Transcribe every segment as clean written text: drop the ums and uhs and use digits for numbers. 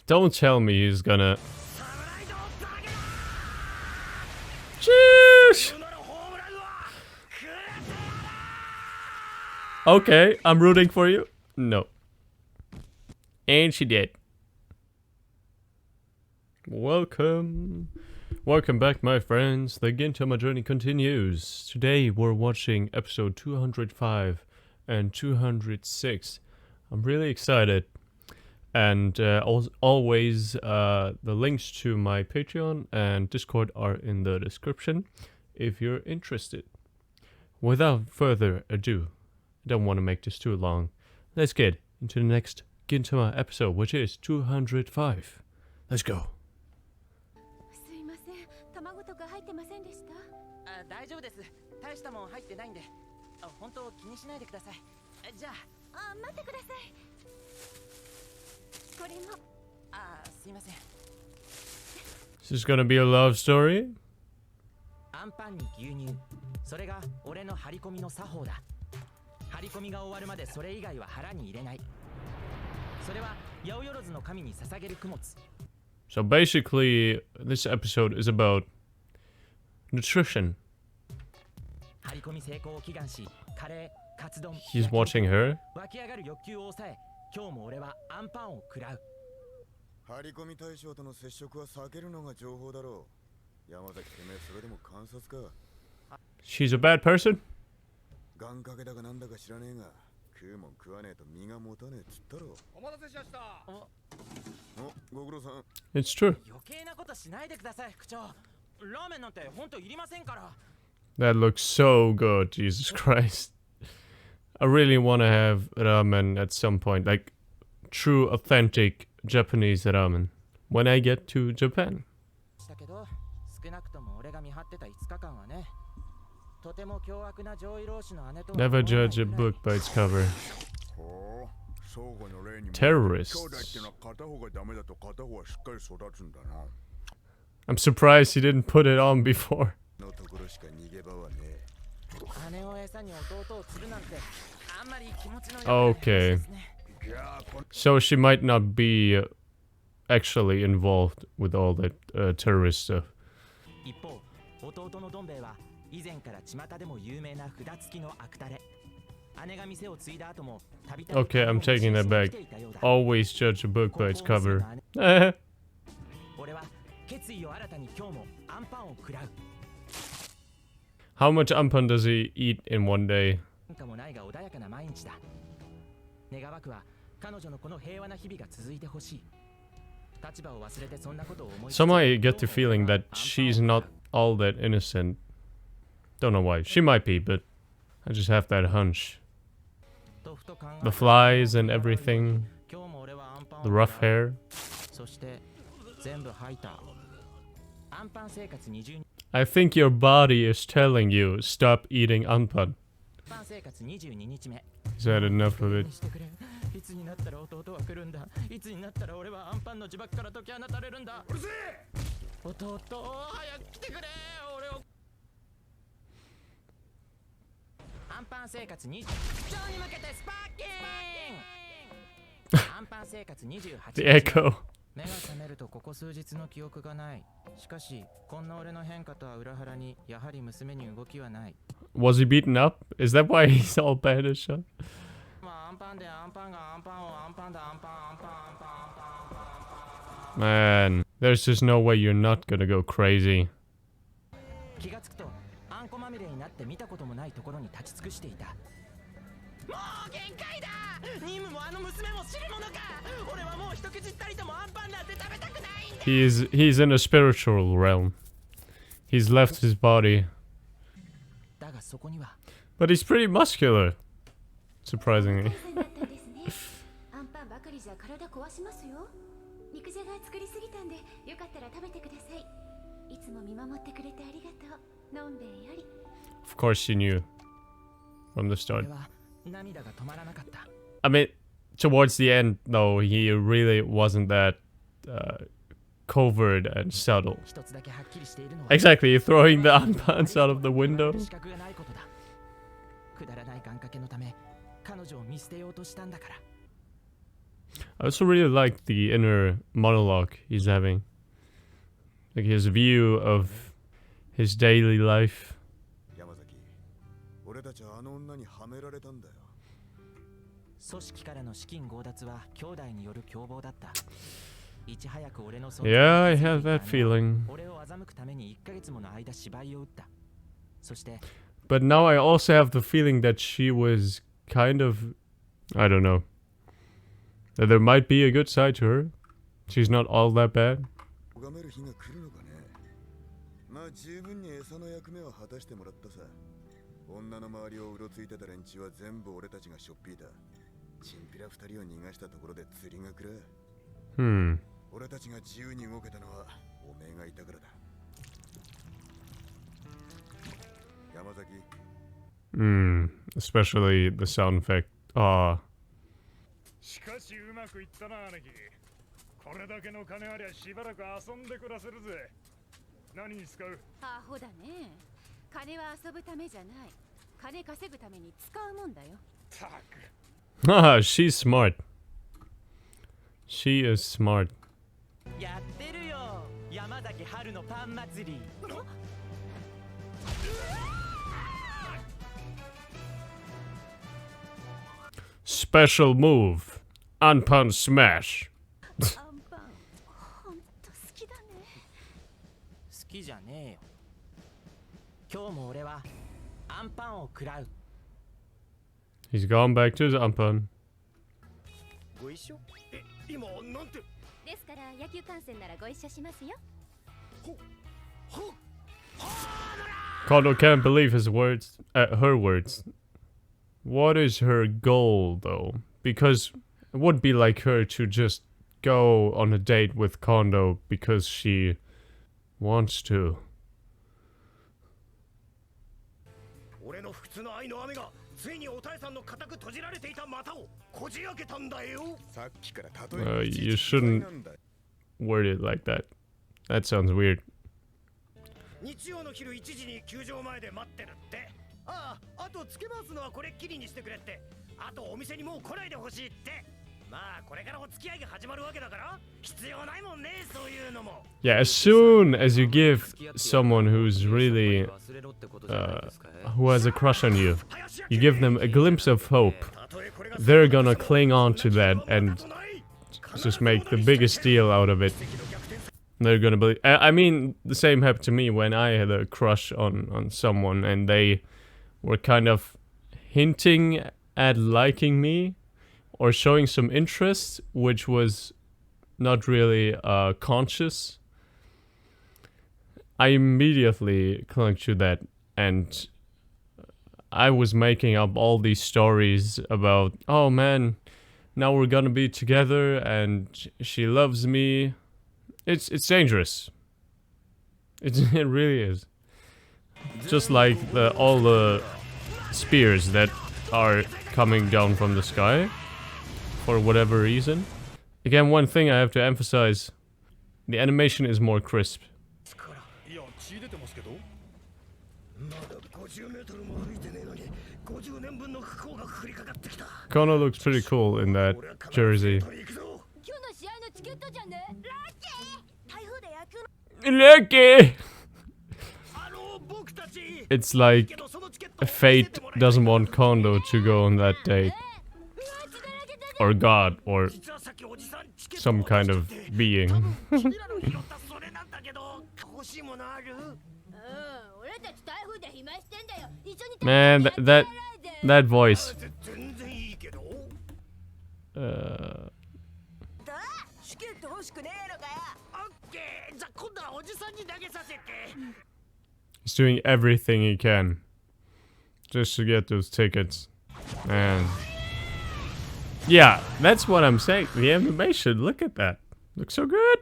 Don't tell me he's gonna... Jeez! Okay, I'm rooting for you. No. And she did. Welcome. Welcome back, my friends. The Gintama journey continues. Today we're watching episode 205 and 206. I'm really excited. And always, the links to my Patreon and Discord are in the description if you're interested. Without further ado, I don't want to make this too long. Let's get into the next Gintama episode, which is 205. Let's go. 大丈夫です。大したもん入ってないんで。本当気にしないでください。じゃあ、待ってください。これも。すいません。Is this gonna be a love story? アンパンに牛乳。それが俺の張り込みの作法だ。張り込みが終わるまでそれ以外は腹に入れない。それは八百万の神に捧げる供物。So basically, this episode is about nutrition. He's watching her. She's a bad person? It's true. That looks so good, Jesus Christ. I really want to have ramen at some point, like true authentic Japanese ramen, when I get to Japan. Never judge a book by its cover. Terrorists. I'm surprised he didn't put it on before. Okay. So she might not be actually involved with all that terrorist stuff. Okay, I'm taking that back. Always judge a book by its cover. How much ampan does he eat in one day? Somehow I get the feeling that she's not all that innocent. Don't know why. She might be, but I just have that hunch. The flies and everything. The rough hair. I think your body is telling you, stop eating anpan. Is that enough of it? The echo. Was he beaten up? Is that why he's all bandaged up? Man, there's just no way you're not gonna go crazy. He's in a spiritual realm. He's left his body. But he's pretty muscular. Surprisingly. Of course she knew. From the start. I mean, towards the end, though, he really wasn't that covert and subtle. Exactly, throwing the unpants out of the window. I also really like the inner monologue he's having. Like his view of his daily life. 山崎、俺たちはあの女にはめられたんだよ。組織からの資金強奪は兄弟による共謀だった。いち早く俺の Yeah, I have that feeling. 俺を欺くために1ヶ月もの間芝居を打った。そして But now I also have the feeling that she was kind of, I don't know, that there might be a good side to her. She's not all that bad. 拝める日が来るのかね。まあ十分に餌の役目は果たしてもらったさ。女の周りをうろついてた連中は全部俺たちがしょっぴいた。チンピラ二人を逃がしたところで釣りがくら。俺たちが自由に動けたのはおめえがいたからだ。山崎。Especially the sound effect. しかしうまくいったな兄貴。これだけの金ありゃしばらく遊んで暮らせるぜ。何に使う？アホだね。金は遊ぶためじゃない。金稼ぐために使うもんだよ。たく。Ah, she's smart. She is smart. やってるよ。山崎春のパン祭り。Special move. Unpun smash. アンパン、ほんと好きだね。好きじゃねえよ。今日も俺はアンパンを食らう。He's gone back to the unpun. ご一緒？今なんて？ですから野球観戦ならご一緒しますよ。Kondo can't believe his words, her words. What is her goal, though? Because it would be like her to just go on a date with Kondo because she wants to. 俺の不屈の愛の雨がついにおたえさんの固く閉じられていた股をこじ開けたんだよ。さっきから例え You shouldn't word it like that. That sounds weird. 日曜の昼1時に球場前で待ってるって。あとつけ回すのはこれっきりにしてくれって。あとお店にもう来ないでほしいって。まあこれからお付き合いが始まるわけだから必要ないもんね、そういうのも。Yeah, as soon as you give someone who's really, who has a crush on you, you give them a glimpse of hope, they're gonna cling on to that and just make the biggest deal out of it. They're gonna believe. I mean, the same happened to me when I had a crush on someone and they were kind of hinting at liking me or showing some interest, which was not really conscious. I immediately clung to that, and I was making up all these stories about, oh man, now we're gonna be together and she loves me. It's dangerous. It really is. Just like all the spears that are coming down from the sky for whatever reason. Again, one thing I have to emphasize, the animation is more crisp. Kono looks pretty cool in that jersey. Lucky! It's like fate doesn't want Kondo to go on that date. Or God, or some kind of being. Man, that voice. He's doing everything he can just to get those tickets. And yeah, that's what I'm saying. The animation, look at that. Looks so good.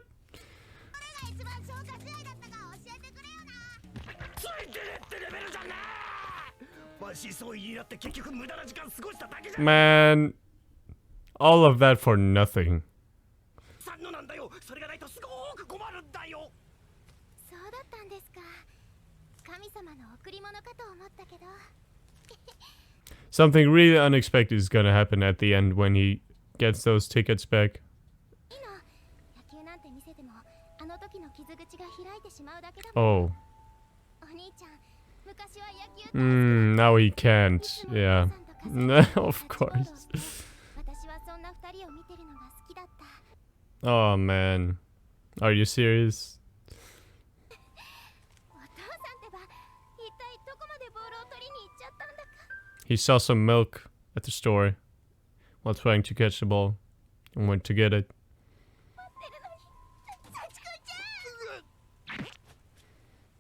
Man, all of that for nothing. Something really unexpected is gonna happen at the end when he gets those tickets back. 野球なんて見せてもあの時の傷口が開いてしまうだけだもん。 Oh. お兄ちゃん、昔は野球 Now he can't. Yeah. Of course. 私はそんな二人を見てるのが好きだった。 Oh man. Are you serious? お父さんってば、一体どこまでボールを取りに行っちゃったんだか。 He saw some milk at the store while trying to catch the ball and went to get it. 待ってるのに、幸子ちゃん。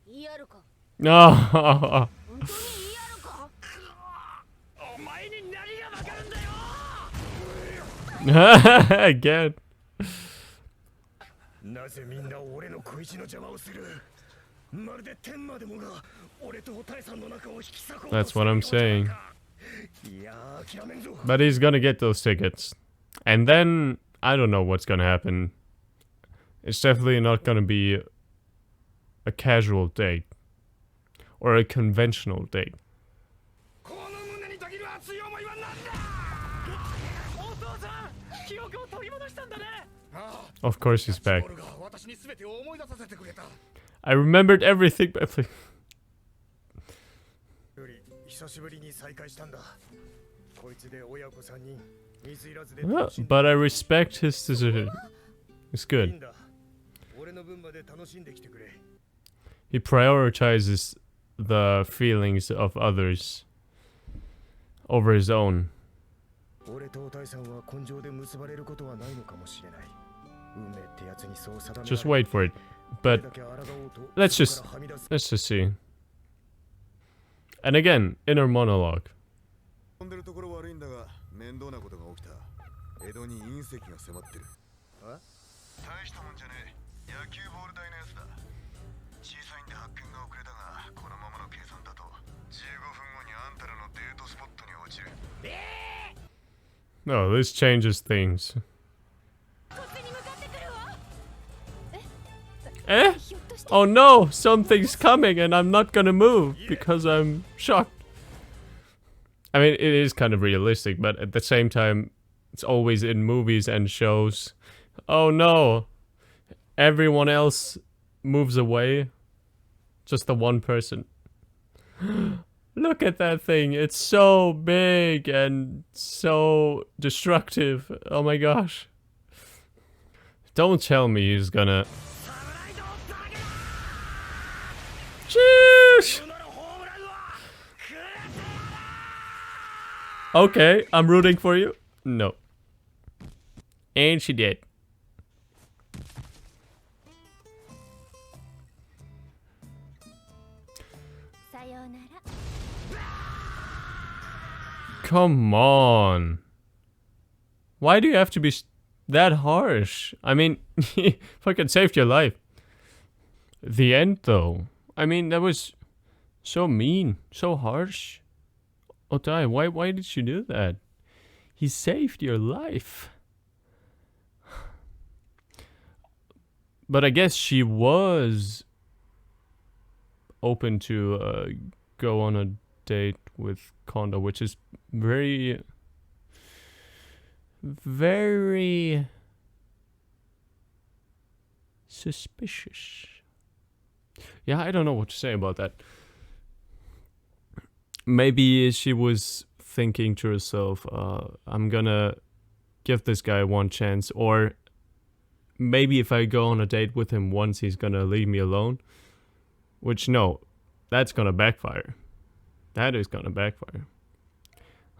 言いやるか。 No. 本当に言いやるか。お前に何がわかるんだよ。 Again. なぜみんな俺の小一の邪魔をする。まるで天までもが俺とおたえさんの中を引き裂こうと That's what I'm saying. いやー、諦めんぞ。 But he's gonna get those tickets. And then, I don't know what's gonna happen. It's definitely not gonna be a casual date. Or a conventional date. この胸にたぎる熱い思いは何だ。お父さん、記憶を取り戻したんだね。 Of course he's back. ボールが私に全てを思い出させてくれた。 I remembered everything, but より久しぶりに再会したんだ。こいつで親子3人、水いらずで but I respect his decision. It's いい good. んだ。俺の分まで楽しんできてくれ。 He prioritizes the feelings of others over his own. 俺とおたえさんは根性で結ばれることはないのかもしれない。運命ってやつにそう定められ Just wait for it. But let's just see. And again, inner monologue. 飛んでるところ悪いんだが面倒なことが起きた。江戸に隕石が迫ってる。大したもんじゃねえ。野球ボール大のやつだ。小さいんで発見が遅れたが、このままの計算だと15分後にあんたらのデートスポットに落ちる。No, this changes things. こっちに向かってくるわ。 Eh? ひょっとして Oh no, something's coming and I'm not gonna move because I'm shocked. I mean, it is kind of realistic, but at the same time, it's always in movies and shows. Oh no, everyone else moves away. Just the one person. Look at that thing. It's so big and so destructive. Oh my gosh. Don't tell me he's gonna... Jeez! Okay, I'm rooting for you. No. And she did. Come on. Why do you have to be that harsh? I mean, fucking saved your life. The end, though. I mean, that was so mean, so harsh. Otai, why did you do that? He saved your life. But I guess she was open to go on a date with Kondo, which is very suspicious. Yeah, I don't know what to say about that. Maybe she was thinking to herself, I'm gonna give this guy one chance, or maybe if I go on a date with him once, he's gonna leave me alone. Which, no, that's gonna backfire. That is gonna backfire.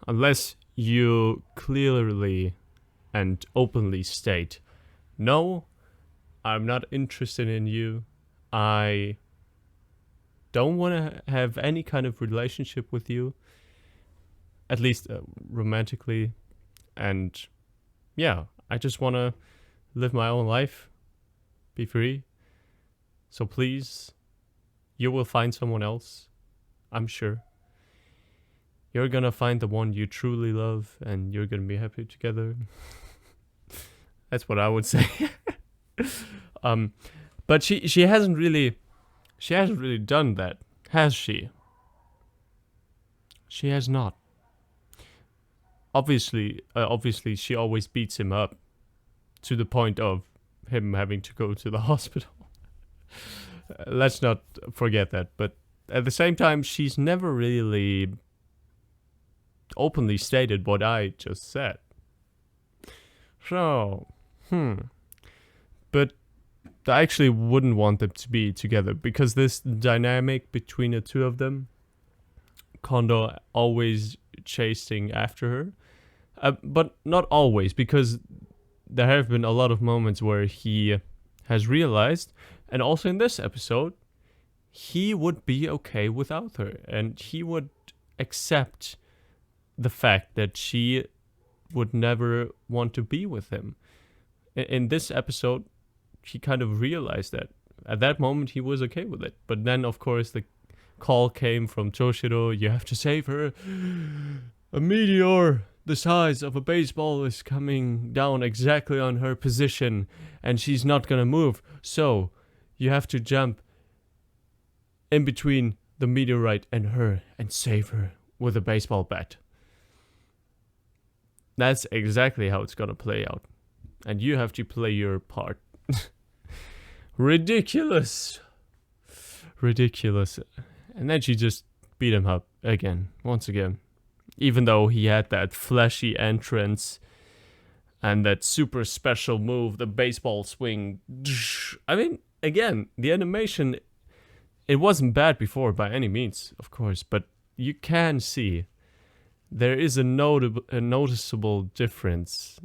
Unless you clearly and openly state, no, I'm not interested in you. I don't want to have any kind of relationship with you. At least romantically. And yeah, I just want to live my own life. Be free. So please, you will find someone else. I'm sure. You're gonna find the one you truly love and you're gonna be happy together. That's what I would say. But she hasn't really done that, has she? She has not. obviously she always beats him up to the point of him having to go to the hospital. Let's not forget that. But at the same time, she's never really openly stated what I just said. So, But I actually wouldn't want them to be together, because this dynamic between the two of them, Kondo always chasing after her, but not always, because there have been a lot of moments where he has realized, and also in this episode, he would be okay without her, and he would accept the fact that she would never want to be with him. In this episode, he kind of realized that. At that moment, he was okay with it. But then, of course, the call came from Toshiro, you have to save her. A meteor the size of a baseball is coming down exactly on her position, and she's not gonna move. So, you have to jump in between the meteorite and her and save her with a baseball bat. That's exactly how it's gonna play out. And you have to play your part. Ridiculous. Ridiculous. And then she just beat him up again, once again. Even though he had that flashy entrance and that super special move, the baseball swing. I mean, again, the animation, it wasn't bad before by any means, of course, but you can see there is a noticeable difference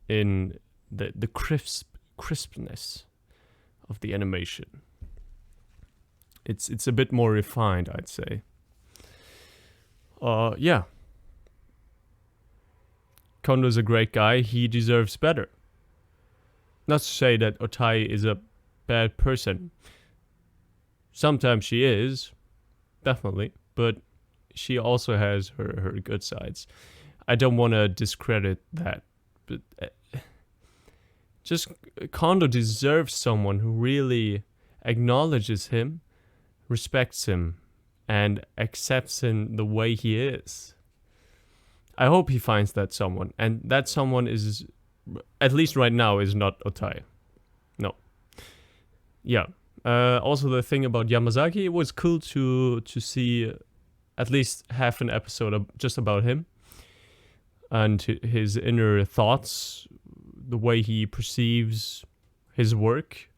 in the crispness of the animation. It's a bit more refined, I'd say. Yeah. Kondo's a great guy. He deserves better. Not to say that Otai is a bad person. Sometimes she is, definitely, but she also has her good sides. I don't want to discredit that, but just Kondo deserves someone who really acknowledges him, respects him, and accepts him the way he is. I hope he finds that someone, and that someone is, at least right now, is not Otai. No. Yeah. Also, the thing about Yamazaki, it was cool to see at least half an episode just about him and his inner thoughts, the way he perceives his work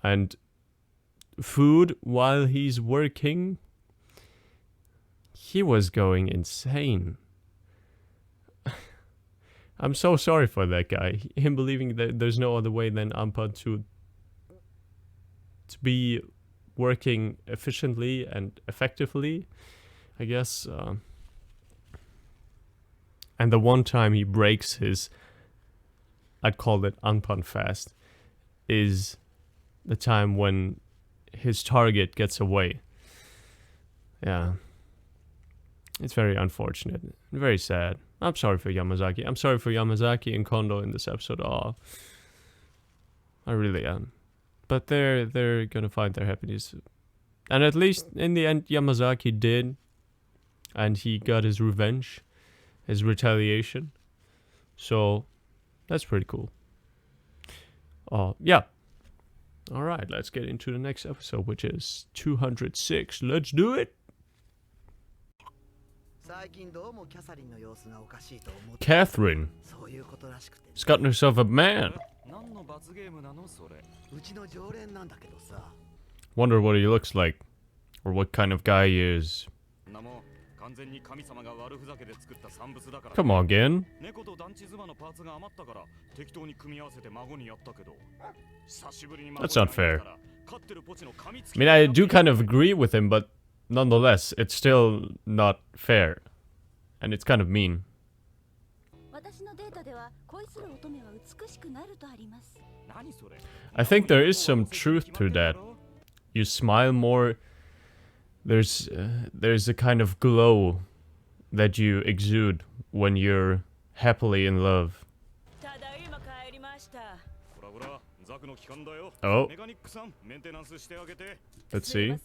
and food while he's working. He was going insane. I'm so sorry for that guy. Him believing that there's no other way than Ampa to be working efficiently and effectively, I guess. And the one time he breaks his, I'd call it Anpan fast, is the time when his target gets away. Yeah. It's very unfortunate. Very sad. I'm sorry for Yamazaki. I'm sorry for Yamazaki and Kondo in this episode. Oh, I really am. But they're gonna find their happiness. And at least in the end, Yamazaki did. And he got his revenge. His retaliation. So, that's pretty cool. Yeah. Alright, let's get into the next episode, which is 206. Let's do it! Catherine has gotten herself a man. Wonder what he looks like, or what kind of guy he is. Come on, Gin. That's not fair. I mean, I do kind of agree with him, but nonetheless, it's still not fair. And it's kind of mean. I think there is some truth to that. You smile more. There's a kind of glow that you exude when you're happily in love. Oh. Let's see.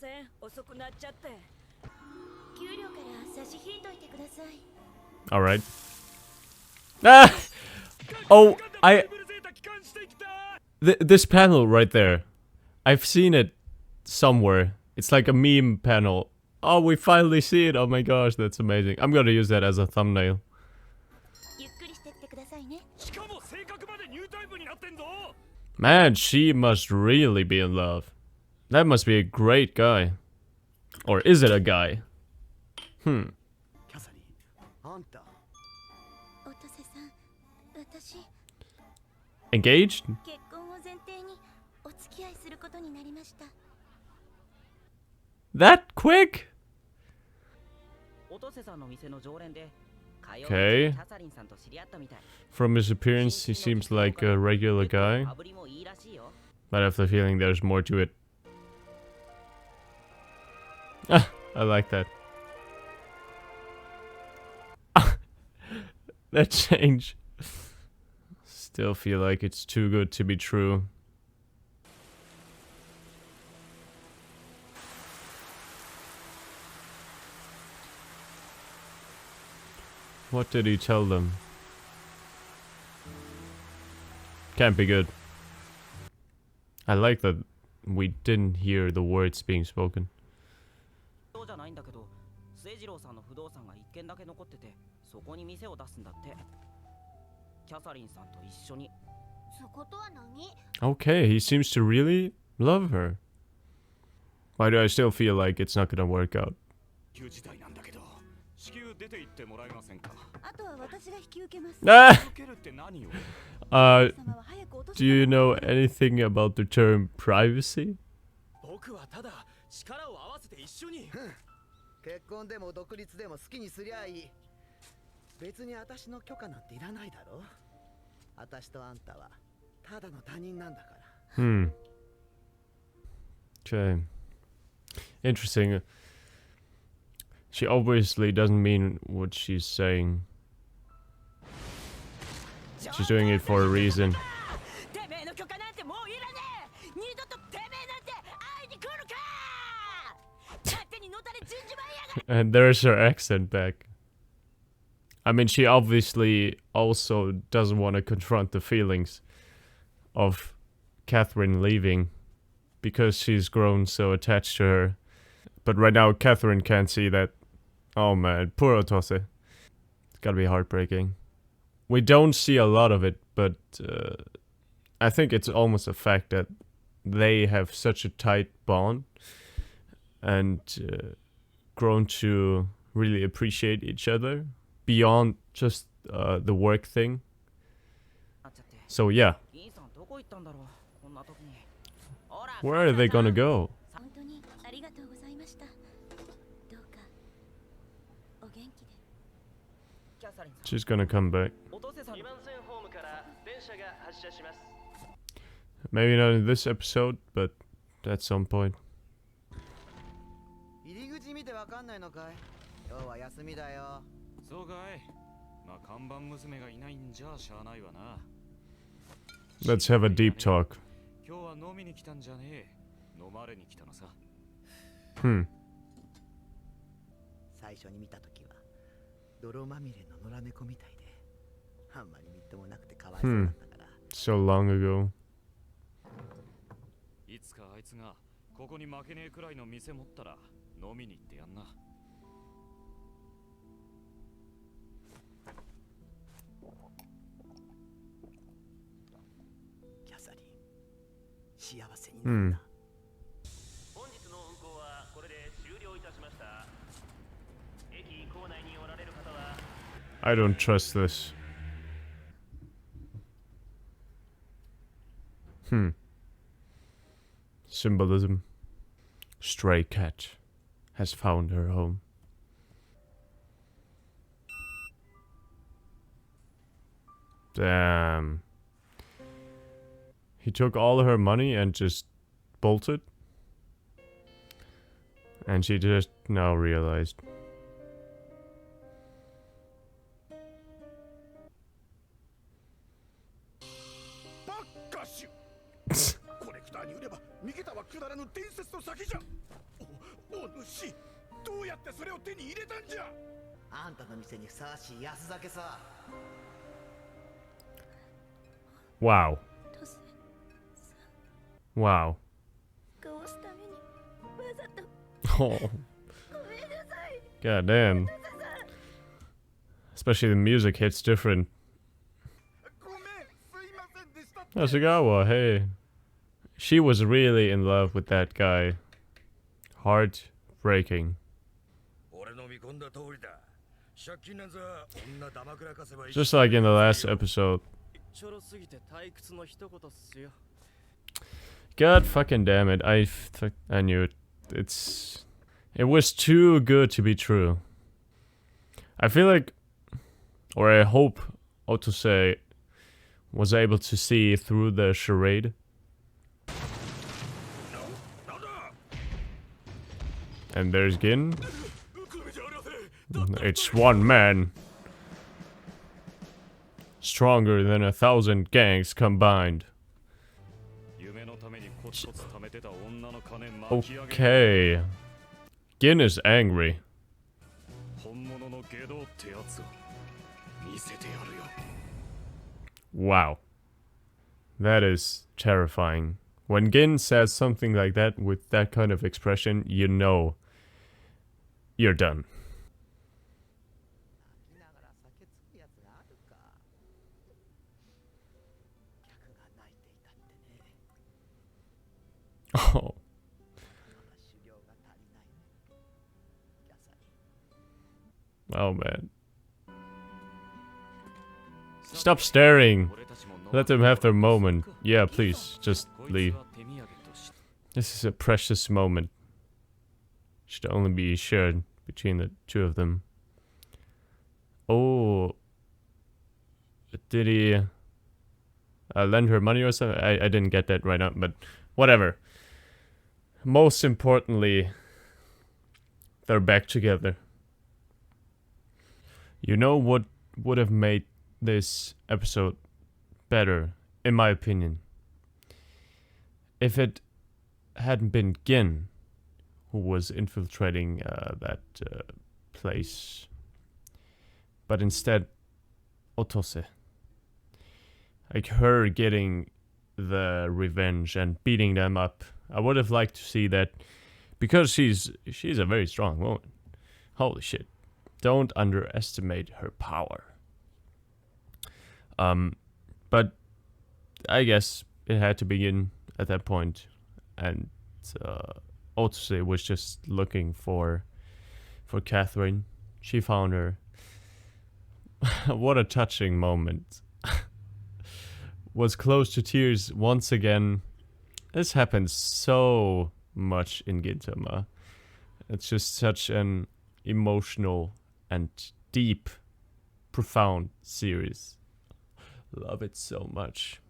Alright. Ah! Oh, this panel right there. I've seen it somewhere. It's like a meme panel. Oh, we finally see it. Oh my gosh, that's amazing. I'm gonna use that as a thumbnail. ゆっくりしてってくださいね。 Man, she must really be in love. That must be a great guy. Or is it a guy? キャサリン、あんた。おとせさん、私、 Engaged? 結婚を前提にお付き合いすることになりました。 That quick? おとせさんの店の常連で Okay. From his appearance, he seems like a regular guy. But I have the feeling there's more to it. Ah, I like that. That change. Still feel like it's too good to be true. What did he tell them? Can't be good. I like that we didn't hear the words being spoken. そうじゃないんだけど、末次郎さんの不動産が一軒だけ残ってて、そこに店を出すんだって。キャサリンさんと一緒に。そことは何？ Okay, he seems to really love her. Why do I still feel like it's not gonna work out? あとは私が引き受けます。 Ah! 受けるって何を？ 様は早く落とし Do you know anything about the term privacy? 僕はただ力を合わせて一緒に。結婚でも独立でも好きにすりゃいい。別に私の許可なんていらないだろ。私とあんたはただの他人なんだから。Okay. Interesting. She obviously doesn't mean what she's saying. She's doing it for a reason. And there's her accent back. I mean, she obviously also doesn't want to confront the feelings of Catherine leaving because she's grown so attached to her. But right now, Catherine can't see that. Oh man, poor Otose. It's gotta be heartbreaking. We don't see a lot of it, but I think it's almost a fact that they have such a tight bond and grown to really appreciate each other beyond just the work thing. So yeah. Where are they gonna go? She's gonna come back. Maybe not in this episode, but at some point. 入り口見てわかんないのかい？今日は休みだよ。そうかい。まあ看板娘がいないんじゃしゃあないわな。Let's have a deep talk. 今日は飲みに来たんじゃねえ。飲まれに来たのさ。最初に見たときは泥まみれの野良猫みたいで、あんまりみっともなくてかわいそうだったから。So long ago. いつかあいつがここに負けねえくらいの店持ったら飲みに行ってやんな。キャサリン、幸せになった。本日の運行はこれで終了いたしました。駅構内におられる方は I don't trust this. Symbolism. Stray cat has found her home. Damn. He took all her money and just bolted. And she just now realized. Wow. トセ Wow. が押すためにわざと Oh, ごめんなさい god damn. Especially the music hits different. ごめん、すいませんでした。 Ashigawa, hey. She was really in love with that guy. Heartbreaking. 俺の見込んだ通りだ。借金なんざ女だまくらかせばいい。 Just like in the last episode. ちょろすぎて退屈の一言っすよ。 God fucking damn it. I knew it. It was too good to be true. I feel like, or I hope Otose was able to see through the charade. And there's Gin. It's one man. Stronger than 1,000 gangs combined. 夢のためにコツコツ貯めてた女の金巻き上げ。 Okay. Gin is angry. 本物の下道ってやつを見せてやるよ。 Wow. That is terrifying. When Gin says something like that with that kind of expression, you know you're done. Oh. Oh man. Stop staring. Let them have their moment. Yeah, please, just leave. This is a precious moment. Should only be shared between the two of them. Oh. Did he lend her money or something? I didn't get that right now, but whatever. Most importantly, they're back together. You know what would have made this episode better, in my opinion? If it hadn't been Gin who was infiltrating that place, but instead Otose. Like her getting the revenge and beating them up. I would have liked to see that, because she's a very strong woman. Holy shit. Don't underestimate her power. But I guess it had to begin at that point, and Otose was just looking for Catherine. She found her. What a touching moment. Was close to tears once again. This happens so much in Gintama. It's just such an emotional and deep, profound series. Love it so much.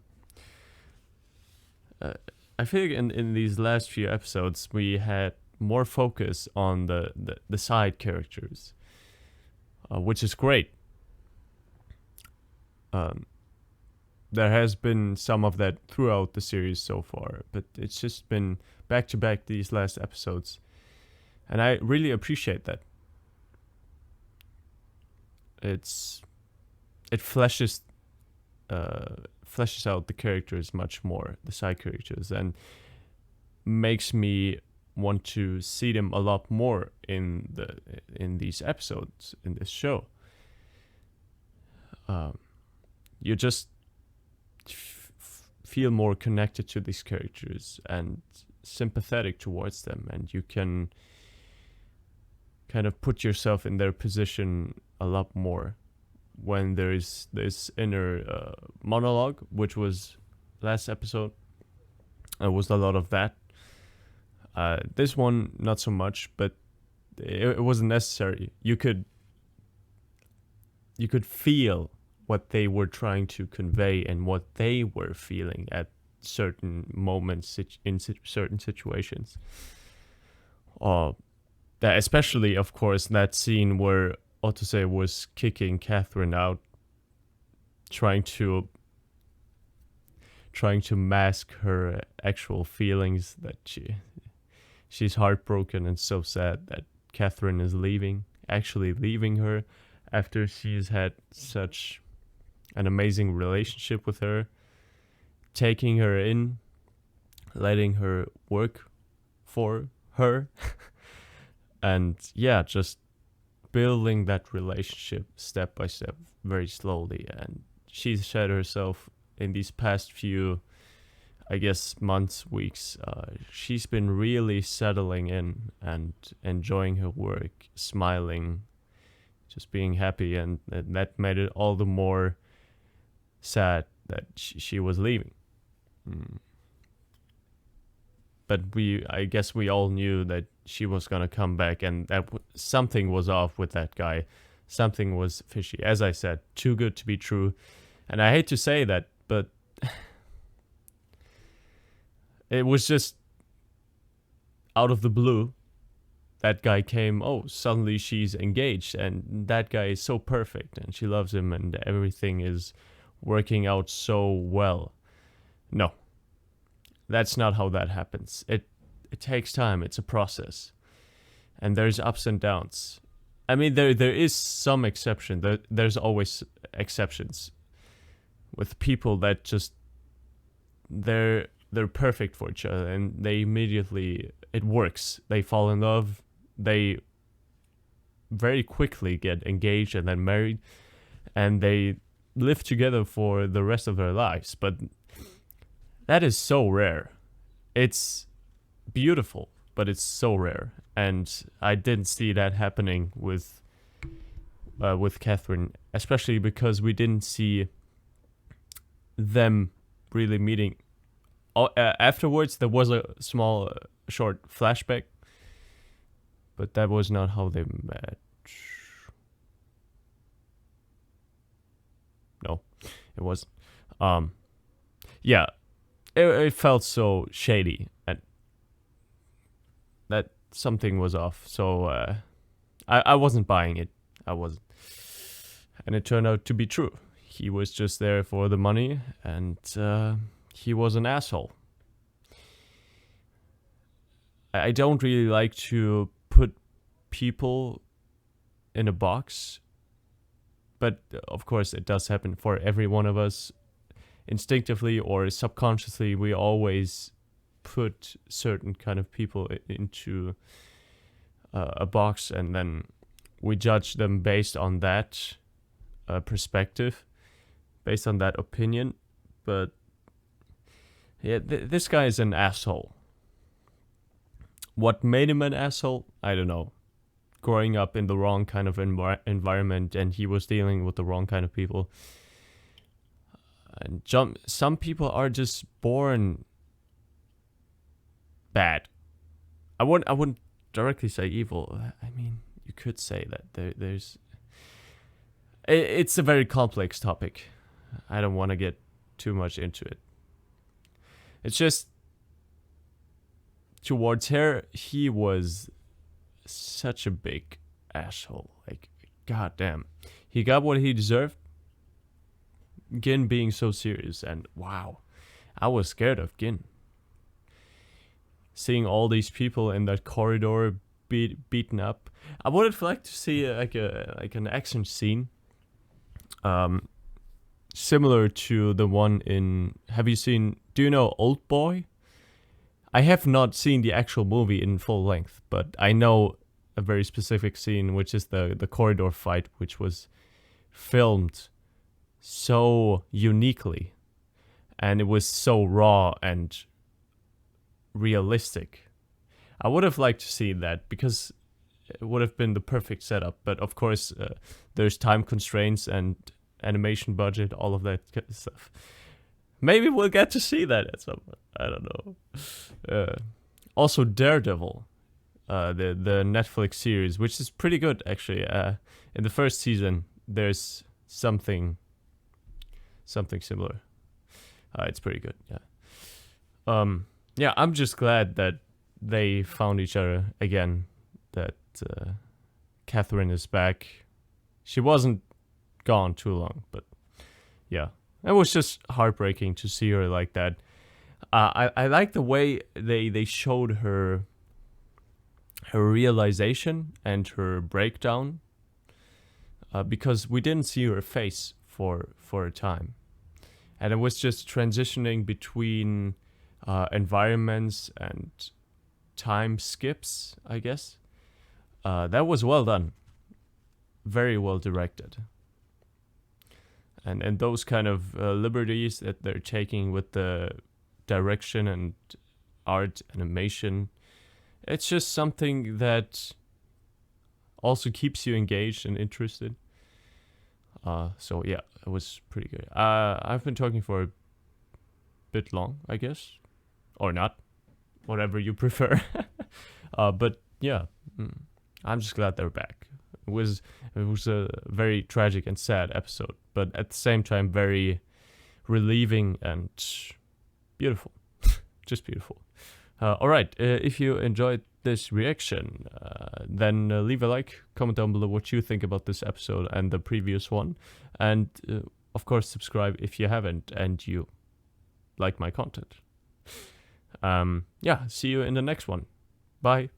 I feel like in these last few episodes we had more focus on the side characters, which is great. There has been some of that throughout the series so far, but it's just been back to back these last episodes, and I really appreciate that. It fleshes out the characters much more, the side characters, and makes me want to see them a lot more in these episodes in this show. You just feel more connected to these characters and sympathetic towards them, and you can kind of put yourself in their position a lot more when there's this inner monologue, which was last episode. There was a lot of that. This one, not so much, but it wasn't necessary. You could feel what they were trying to convey and what they were feeling at certain moments in certain situations. That especially, of course, that scene where Otose was kicking Catherine out, trying to mask her actual feelings, that she's heartbroken and so sad that Catherine is leaving her after she's had such an amazing relationship with her. taking her in, letting her work for her, and yeah, just building that relationship step by step, very slowly. And she said herself in these past few, I guess, months, weeks, she's been really settling in and enjoying her work, smiling, just being happy, and that made it all the more sad that she was leaving. But I guess we all knew that she was gonna come back, and that something was off with that guy. Something was fishy. As I said, too good to be true. And I hate to say that, but it was just out of the blue. That guy came, oh, suddenly she's engaged, and that guy is so perfect, and she loves him, and everything is working out so well. No. That's not how that happens. It takes time. It's a process. And there's ups and downs. I mean, there is some exception. There's always exceptions with people that just they're perfect for each other, and they immediately, it works. They fall in love. They very quickly get engaged and then married, and they live together for the rest of their lives. But that is so rare. It's beautiful, but it's so rare. And I didn't see that happening with Catherine, especially because we didn't see them really meeting. Afterwards, there was a small, short flashback, but that was not how they met. No, it wasn't. Yeah. It felt so shady, and that something was off. So I wasn't buying it. I wasn't. And it turned out to be true. He was just there for the money, and he was an asshole. I don't really like to put people in a box, but of course it does happen for every one of us. Instinctively or subconsciously, we always put certain kind of people into a box, and then we judge them based on that perspective, based on that opinion. But yeah, this guy is an asshole. What made him an asshole? I don't know. Growing up in the wrong kind of environment, and he was dealing with the wrong kind of people. And some people are just born bad. I wouldn't directly say evil. I mean, you could say that there's. It's a very complex topic. I don't want to get too much into it. It's just towards her, he was such a big asshole. Like, goddamn, he got what he deserved. Gin being so serious, and wow, I was scared of Gin. Seeing all these people in that corridor beaten up. I would have liked to see like an action scene, similar to the one in. Have you seen? Do you know Old Boy? I have not seen the actual movie in full length, but I know a very specific scene, which is the corridor fight, which was filmed so uniquely, and it was so raw and realistic. I would have liked to see that, because it would have been the perfect setup. But of course, there's time constraints and animation budget, all of that kind of stuff. Maybe we'll get to see that at some point. I don't know. Also, Daredevil, the Netflix series, which is pretty good actually. In the first season, there's something similar. It's pretty good, yeah. Yeah, I'm just glad that they found each other again, that Catherine is back. She wasn't gone too long, but yeah. It was just heartbreaking to see her like that. I like the way they showed her realization and her breakdown, because we didn't see her face for a time. and it was just transitioning between environments and time skips, I guess. That was well done, very well directed, and those kind of liberties that they're taking with the direction and art animation, it's just something that also keeps you engaged and interested. So yeah, it was pretty good. I've been talking for a bit long, I guess, or not, whatever you prefer. But yeah, I'm just glad they're back. It was a very tragic and sad episode, but at the same time very relieving and beautiful. Just beautiful. All right, if you enjoyed this reaction, then leave a like, comment down below what you think about this episode and the previous one, and of course subscribe if you haven't and you like my content. Yeah, see you in the next one. Bye.